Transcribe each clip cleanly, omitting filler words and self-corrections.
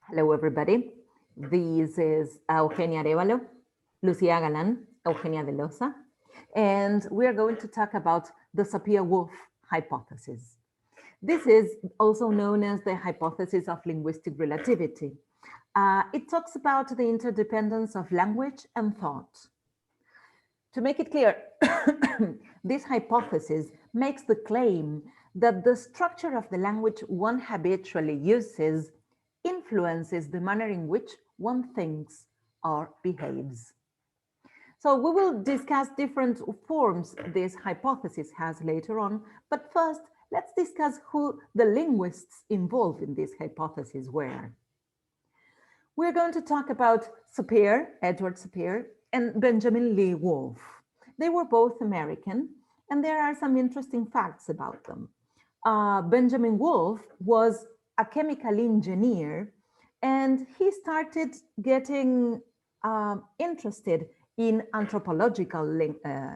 Hello, everybody. This is Eugenia Arébalo, Lucía Galan, Eugenia Dell'Osa, and we are going to talk about the Sapir-Whorf hypothesis. This is also known as the hypothesis of linguistic relativity. It talks about the interdependence of language and thought. To make it clear, this hypothesis makes the claim that the structure of the language one habitually uses influences the manner in which one thinks or behaves. So we will discuss different forms this hypothesis has later on, but first let's discuss who the linguists involved in this hypothesis were. We're going to talk about Sapir, Edward Sapir, and Benjamin Lee Whorf. They were both American, and there are some interesting facts about them. Benjamin Whorf was a chemical engineer, and he started getting interested in anthropological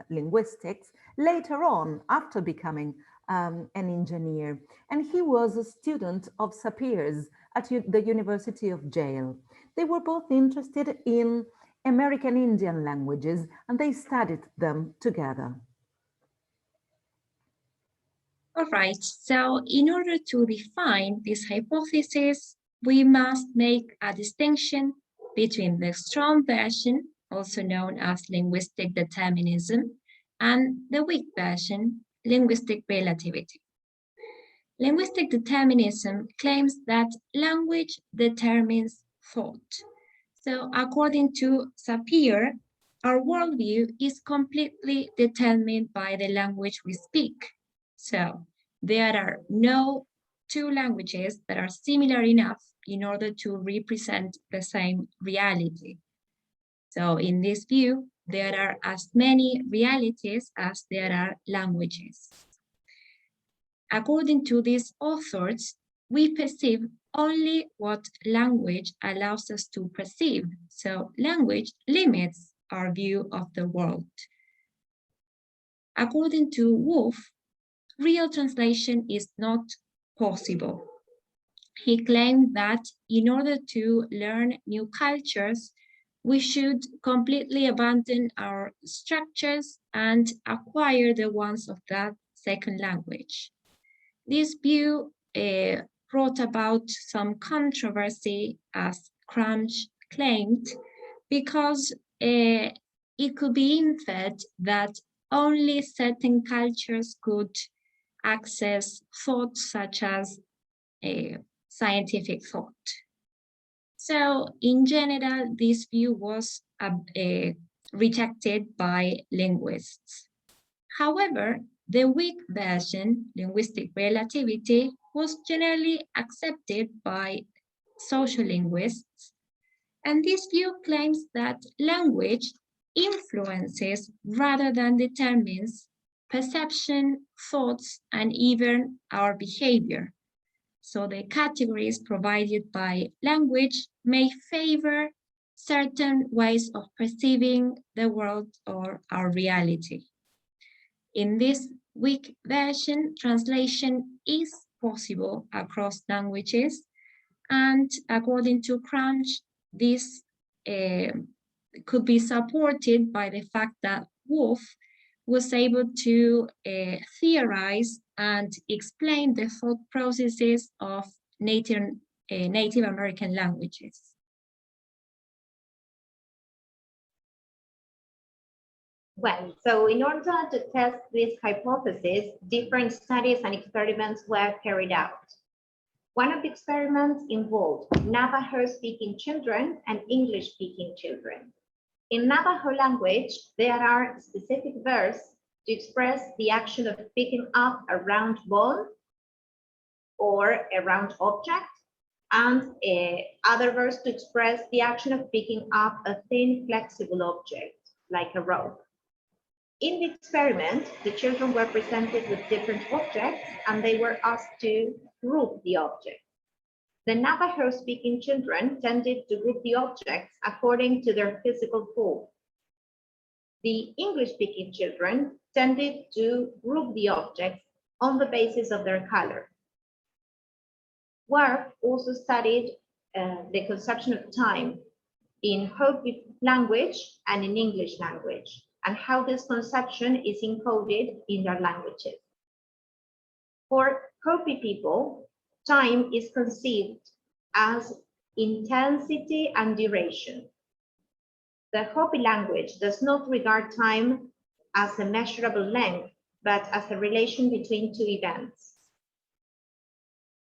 linguistics later on after becoming an engineer. And he was a student of Sapir's at the University of Yale. They were both interested in American Indian languages, and they studied them together. All right, so in order to define this hypothesis, we must make a distinction between the strong version, also known as linguistic determinism, and the weak version, linguistic relativity. Linguistic determinism claims that language determines thought. So according to Sapir, our worldview is completely determined by the language we speak. So there are no two languages that are similar enough in order to represent the same reality. So in this view, there are as many realities as there are languages. According to these authors, we perceive only what language allows us to perceive. So language limits our view of the world. According to Whorf, real translation is not possible. He claimed that in order to learn new cultures, we should completely abandon our structures and acquire the ones of that second language. This view brought about some controversy, as Kramsch claimed, because it could be inferred that only certain cultures could access thought such as scientific thought. So in general, this view was rejected by linguists. However, the weak version, linguistic relativity, was generally accepted by sociolinguists. And this view claims that language influences rather than determines perception, thoughts, and even our behavior. So the categories provided by language may favor certain ways of perceiving the world or our reality. In this weak version, translation is possible across languages, and according to Kramsch, this could be supported by the fact that Whorf was able to theorize and explain the thought processes of Native American languages. Well, so in order to test this hypothesis, different studies and experiments were carried out. One of the experiments involved Navajo-speaking children and English-speaking children. In Navajo language, there are specific verbs to express the action of picking up a round ball or a round object, and other verbs to express the action of picking up a thin, flexible object, like a rope. In the experiment, the children were presented with different objects, and they were asked to group the objects. The Navajo-speaking children tended to group the objects according to their physical form. The English-speaking children tended to group the objects on the basis of their color. Whorf also studied the conception of time in Hopi language and in English language, and how this conception is encoded in their languages. For Hopi people, time is conceived as intensity and duration. The Hopi language does not regard time as a measurable length, but as a relation between two events.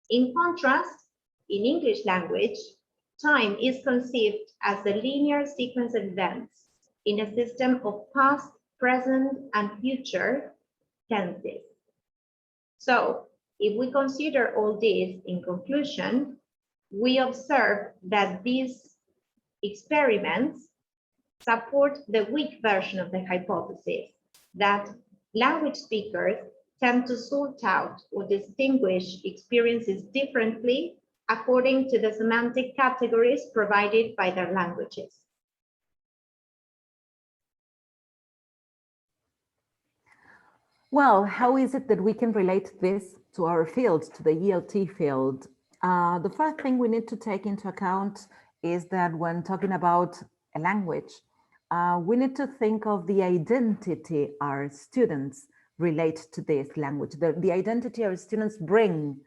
In contrast, in English language, time is conceived as a linear sequence of events in a system of past, present, and future tenses. So, if we consider all this in conclusion, we observe that these experiments support the weak version of the hypothesis that language speakers tend to sort out or distinguish experiences differently according to the semantic categories provided by their languages. Well, how is it that we can relate this to our field, to the ELT field? The first thing we need to take into account is that when talking about a language, we need to think of the identity our students relate to this language, the identity our students bring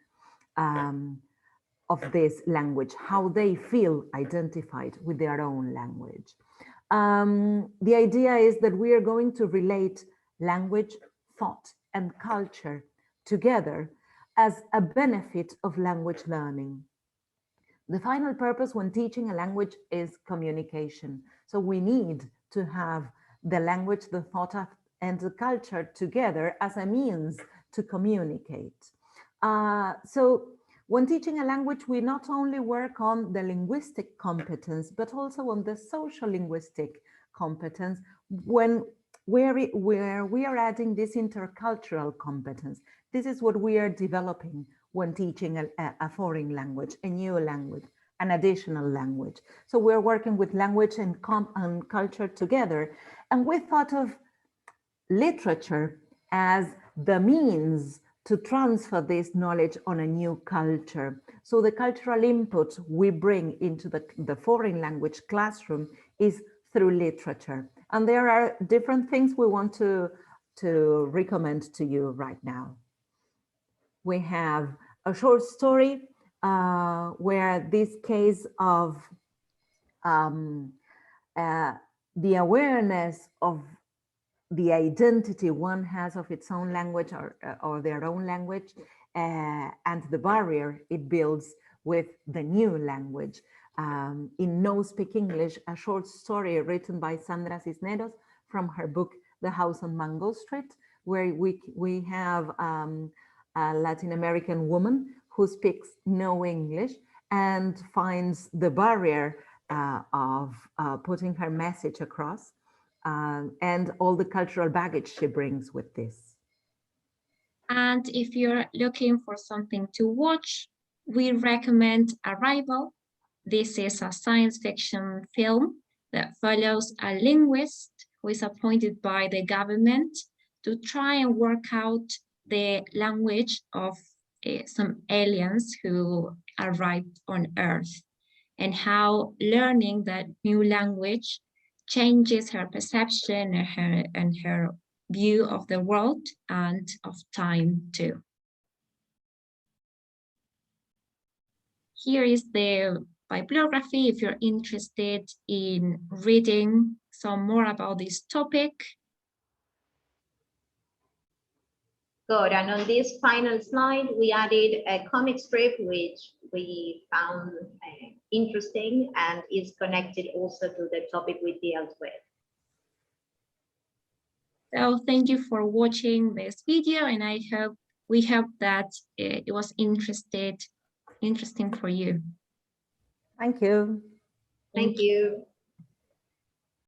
of this language, how they feel identified with their own language. The idea is that we are going to relate language, thought, and culture together as a benefit of language learning. The final purpose when teaching a language is communication. So we need to have the language, the thought, and the culture together as a means to communicate. So when teaching a language, we not only work on the linguistic competence, but also on the social-linguistic competence where we are adding this intercultural competence. This is what we are developing when teaching a foreign language, a new language, an additional language. So we're working with language and culture together. And we thought of literature as the means to transfer this knowledge on a new culture. So the cultural input we bring into the foreign language classroom is through literature. And there are different things we want to recommend to you right now. We have a short story where this case of the awareness of the identity one has of its own language or their own language and the barrier it builds with the new language. In No Speak English, a short story written by Sandra Cisneros from her book, The House on Mango Street, where we have a Latin American woman who speaks no English and finds the barrier of putting her message across and all the cultural baggage she brings with this. And if you're looking for something to watch, we recommend Arrival. This is a science fiction film that follows a linguist who is appointed by the government to try and work out the language of some aliens who arrived on Earth, and how learning that new language changes her perception and her view of the world and of time too. Here is the bibliography if you're interested in reading some more about this topic. Good, and on this final slide, we added a comic strip which we found interesting and is connected also to the topic we dealt with. So thank you for watching this video, and we hope that it was interesting for you. Thank you. Thank you.